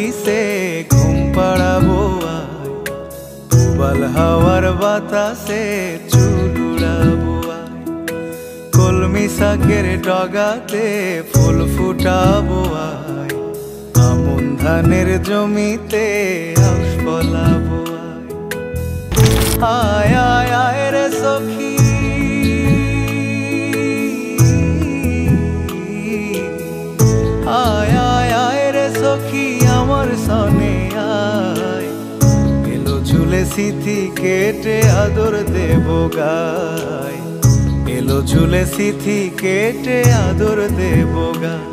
কিসে ঘুম পাড়াবো আয়, উবাল হাওয়ার বাতাসে চুল উড়াবো আয়, কলমি শাকের ডগাতে ফুল ফুটাবো আয়, আমন ধানের জমিতে আউশ ফলাবো আয়, আয় আয় রে সখী আয়, আয় আয় রে সখী আমার সনে আয়, এলো ঝুলে সিথি কেটে আদর দেব গায়, এলো ঝুলে সিথি কেটে আদর দেব গায়।